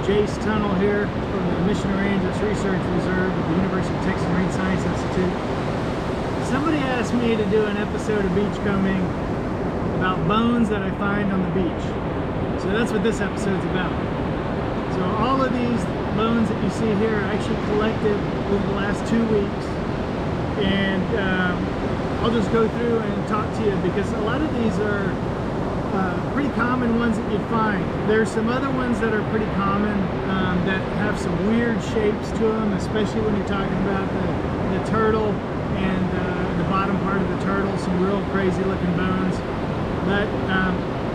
Jace Tunnell here from the Mission Rangers Research Reserve at the University of Texas Marine Science Institute. Somebody asked me to do an episode of Beachcombing about bones that I find on the beach. So that's what this episode's about. So all of these bones that you see here are actually collected over the last 2 weeks. And I'll just go through and talk to you because a lot of these are pretty common ones that you find. There's some other ones that are pretty common that have some weird shapes to them, especially when you're talking about the turtle and the bottom part of the turtle, some real crazy looking bones. But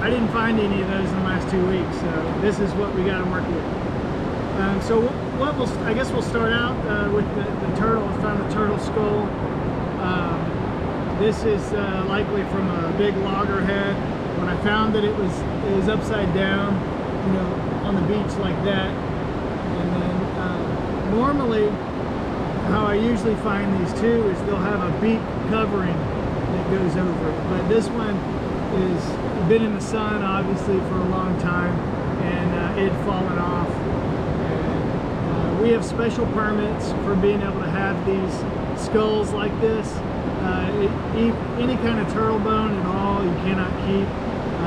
I didn't find any of those in the last 2 weeks, so this is what we got to work with. I guess we'll start out with the turtle. I found the turtle skull. This is likely from a big loggerhead. When I found that it was upside down, you know, on the beach like that. And then normally, how I usually find these too is they'll have a beak covering that goes over it. But this one is been in the sun obviously for a long time, and it had fallen off. And we have special permits for being able to have these skulls like this. Any kind of turtle bone at all you cannot keep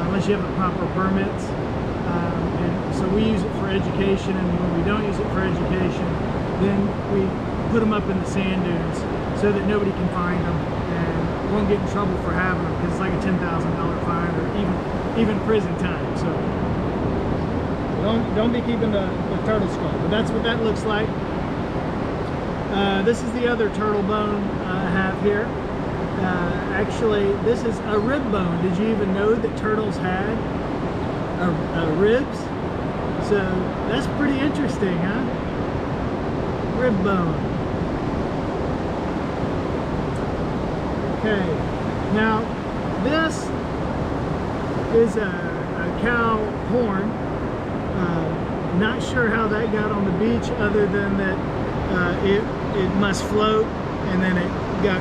unless you have the proper permits. And so we use it for education, and when we don't use it for education, then we put them up in the sand dunes so that nobody can find them and won't get in trouble for having them, because it's like a $10,000 fine or even prison time. So don't be keeping the turtle skull. But that's what that looks like. This is the other turtle bone I have here. Actually, this is a rib bone. Did you even know that turtles had ribs? So that's pretty interesting, huh? Rib bone. Okay, now this is a cow horn. Not sure how that got on the beach, other than that it must float, and then it got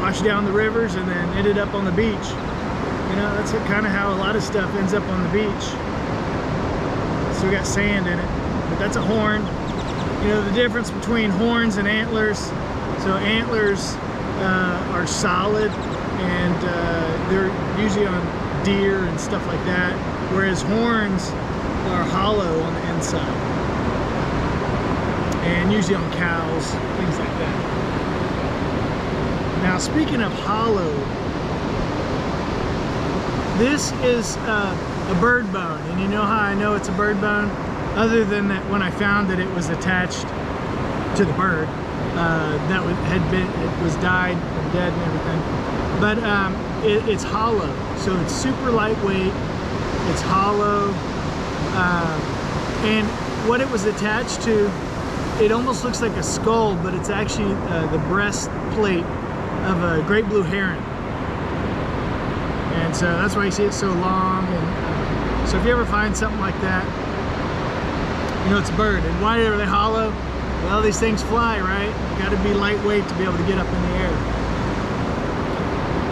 washed down the rivers and then ended up on the beach. You know, that's kind of how a lot of stuff ends up on the beach. So we got sand in it, but that's a horn. You know the difference between horns and antlers. So antlers are solid, and they're usually on deer and stuff like that, whereas horns are hollow on the inside, and usually on cows, things like that. Now, speaking of hollow, this is a bird bone, and you know how I know it's a bird bone? Other than that, when I found that it was attached to the bird, it was died and dead and everything. But it's hollow, so it's super lightweight. It's hollow, and what it was attached to, it almost looks like a skull, but it's actually the breastplate of a great blue heron. And so that's why you see it so long. And so if you ever find something like that, you know it's a bird. And why are they hollow? Well, these things fly, right? You got to be lightweight to be able to get up in the air.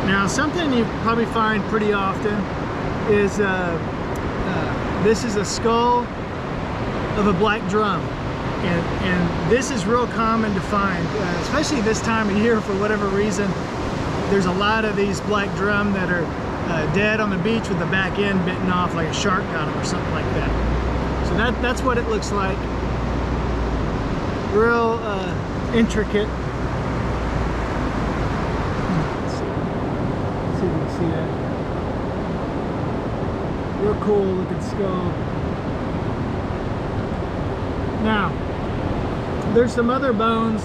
Now, something you probably find pretty often is this is a skull of a black drum. And this is real common to find, especially this time of year. For whatever reason, there's a lot of these black drum that are dead on the beach with the back end bitten off, like a shark got them or something like that. So that's what it looks like. Real intricate. Let's see if you can see that. Real cool looking skull. Now, there's some other bones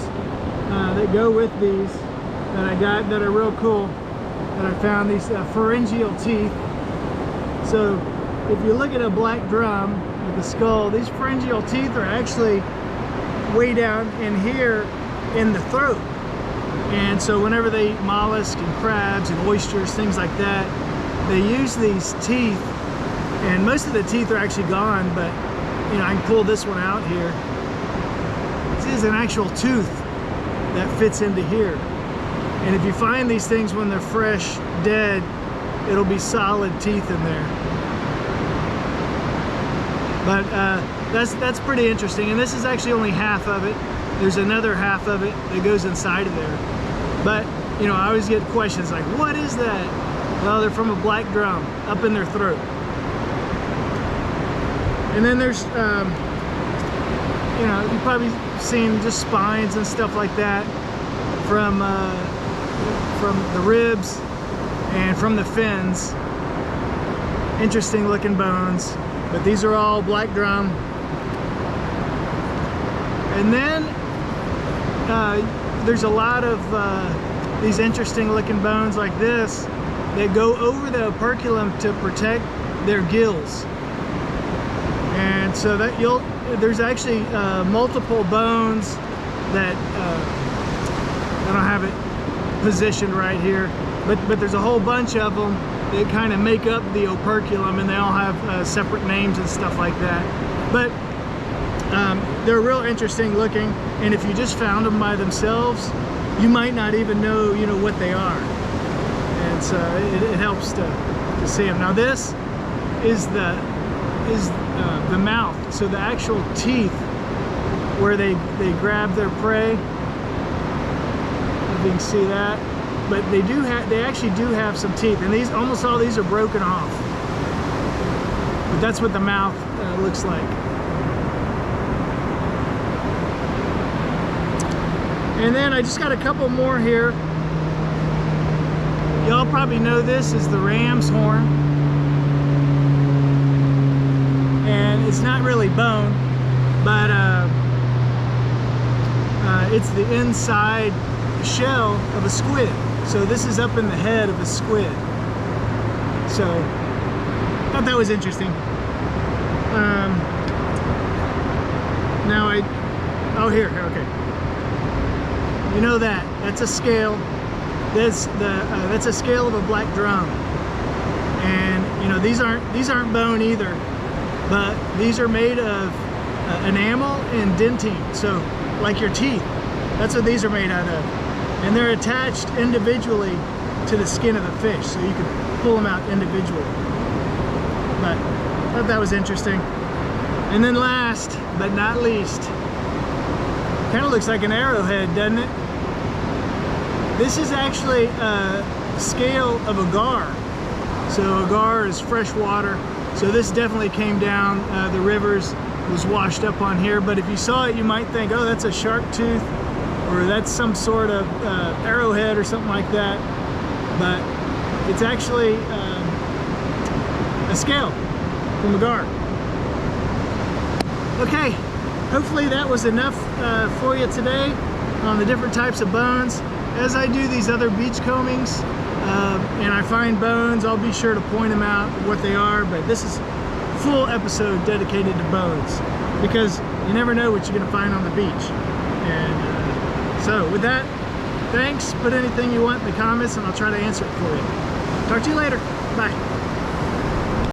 that go with these that I got that are real cool, that I found. These pharyngeal teeth. So if you look at a black drum with the skull, these pharyngeal teeth are actually way down in here in the throat. And so whenever they eat mollusks and crabs and oysters, things like that, they use these teeth, and most of the teeth are actually gone, but you know, I can pull this one out here. This is an actual tooth that fits into here. And if you find these things when they're fresh, dead, it'll be solid teeth in there. But that's pretty interesting. And this is actually only half of it. There's another half of it that goes inside of there. But, you know, I always get questions like, what is that? Well, they're from a black drum up in their throat. And then there's, you know, you've probably seen just spines and stuff like that from the ribs and from the fins. Interesting looking bones, but these are all black drum. And then there's a lot of these interesting looking bones like this that go over the operculum to protect their gills. And so that there's actually multiple bones that I don't have it positioned right here, but there's a whole bunch of them that kind of make up the operculum, and they all have separate names and stuff like that. But they're real interesting looking, and if you just found them by themselves, you might not even know, you know, what they are. And so it helps to see them. Now this is the mouth, so the actual teeth where they grab their prey. If you can see that, but they actually do have some teeth, and these, almost all these are broken off. But that's what the mouth looks like. And then I just got a couple more here. Y'all probably know this is the ram's horn. And it's not really bone, but it's the inside shell of a squid. So this is up in the head of a squid. So I thought that was interesting. Now here, okay. You know that's a scale. That's a scale of a black drum. And you know, these aren't bone either, but these are made of enamel and dentine. So like your teeth, that's what these are made out of. And they're attached individually to the skin of the fish, so you can pull them out individually. But I thought that was interesting. And then last but not least, kind of looks like an arrowhead, doesn't it? This is actually a scale of a gar. So a gar is fresh water. So this definitely came down the rivers, was washed up on here. But if you saw it, you might think, oh, that's a shark tooth, or that's some sort of arrowhead or something like that. But it's actually a scale from a gar. Okay, hopefully that was enough for you today on the different types of bones. As I do these other beach combings and I find bones, I'll be sure to point them out what they are, but this is a full episode dedicated to bones, because you never know what you're going to find on the beach. And so with that, thanks. Put anything you want in the comments and I'll try to answer it for you. Talk to you later. Bye.